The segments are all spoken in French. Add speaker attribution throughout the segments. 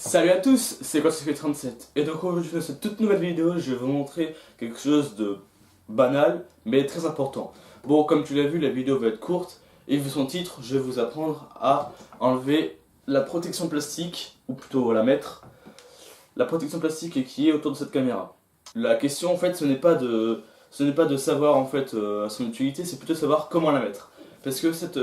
Speaker 1: Salut à tous, c'est Quasquez37 et donc aujourd'hui dans cette toute nouvelle vidéo je vais vous montrer quelque chose de banal mais très important. Bon, comme tu l'as vu, la vidéo va être courte et vu son titre je vais vous apprendre à enlever la protection plastique, ou plutôt la mettre, la protection plastique qui est autour de cette caméra. La question en fait ce n'est pas de savoir en fait son utilité, c'est plutôt de savoir comment la mettre. Parce que cette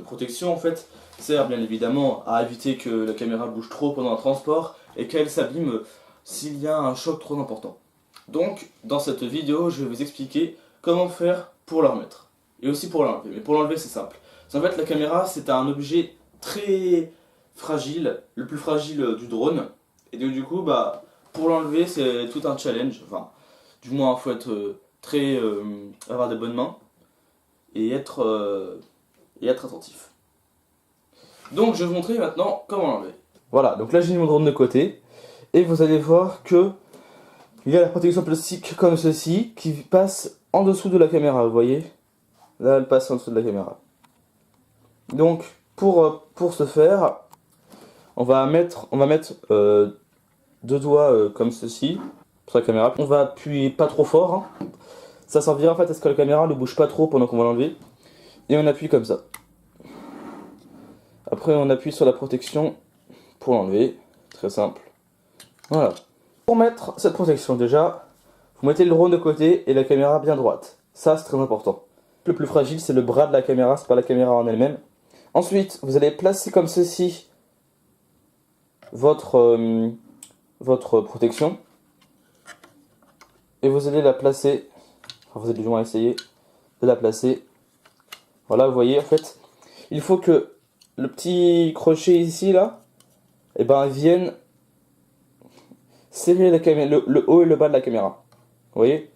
Speaker 1: protection en fait sert bien évidemment à éviter que la caméra bouge trop pendant un transport et qu'elle s'abîme s'il y a un choc trop important. Donc dans cette vidéo je vais vous expliquer comment faire pour la remettre et aussi pour l'enlever. Mais pour l'enlever c'est simple. En fait la caméra c'est un objet très fragile, le plus fragile du drone, et donc, du coup pour l'enlever c'est tout un challenge. Enfin du moins il faut être avoir des bonnes mains et être attentif. Donc je vais vous montrer maintenant comment l'enlever. Voilà, donc là j'ai mis mon drone de côté et vous allez voir que il y a la protection plastique comme ceci qui passe en dessous de la caméra, vous voyez. Là elle passe en dessous de la caméra. Donc pour ce faire, on va mettre deux doigts comme ceci sur la caméra. On va appuyer pas trop fort, hein. Ça servira en fait à ce que la caméra ne bouge pas trop pendant qu'on va l'enlever. Et on appuie comme ça. Après on appuie sur la protection pour l'enlever, très simple. Voilà. Pour mettre cette protection déjà, vous mettez le drone de côté et la caméra bien droite. Ça c'est très important. Le plus fragile c'est le bras de la caméra, c'est pas la caméra en elle-même. Ensuite vous allez placer comme ceci votre protection. Et vous allez la placer, enfin vous allez du moins essayer de la placer. Voilà, vous voyez en fait, il faut que le petit crochet ici là, vienne serrer la caméra, le haut et le bas de la caméra. Vous voyez,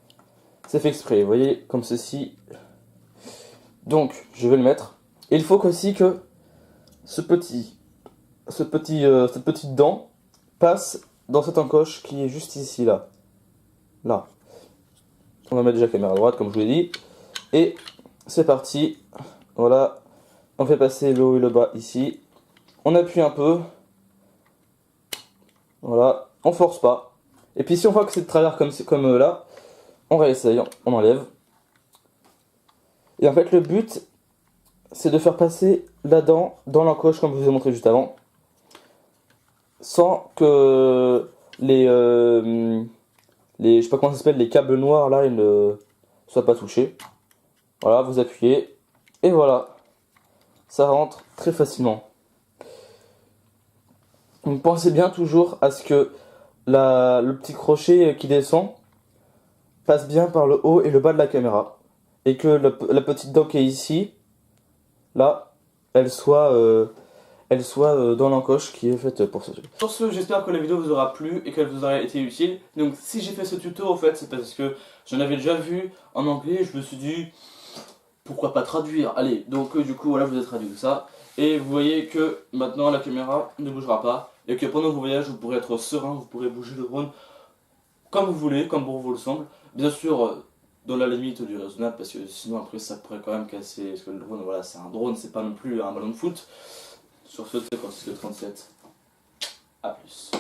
Speaker 1: c'est fait exprès, vous voyez, comme ceci. Donc, je vais le mettre. Et il faut aussi que cette petite dent passe dans cette encoche qui est juste ici là. Là. On va mettre déjà la caméra à droite comme je vous l'ai dit. Et c'est parti. Voilà. On fait passer le haut et le bas ici. On appuie un peu. Voilà. On force pas. Et puis si on voit que c'est de travers comme là, on réessaye, on enlève. Et en fait le but c'est de faire passer la dent dans l'encoche comme je vous ai montré juste avant. Sans que je sais pas comment ça s'appelle, les câbles noirs là, ils ne soient pas touchés. Voilà, vous appuyez. Et voilà. Ça rentre très facilement. Donc pensez bien toujours à ce que le petit crochet qui descend passe bien par le haut et le bas de la caméra. Et que la petite dent qui est ici, là, elle soit dans l'encoche qui est faite pour ce truc. Sur ce, j'espère que la vidéo vous aura plu et qu'elle vous aura été utile. Donc si j'ai fait ce tuto, en fait, c'est parce que j'en avais déjà vu en anglais. Je me suis dit, pourquoi pas traduire? Allez, donc du coup, voilà, je vous ai traduit ça. Et vous voyez que maintenant la caméra ne bougera pas. Et que pendant vos voyages, vous pourrez être serein, vous pourrez bouger le drone comme vous voulez, comme bon vous le semble. Bien sûr, dans la limite du raisonnable, parce que sinon après ça pourrait quand même casser. Parce que le drone, voilà, c'est un drone, c'est pas non plus un ballon de foot. Sur ce, c'est Quasquez37. A plus.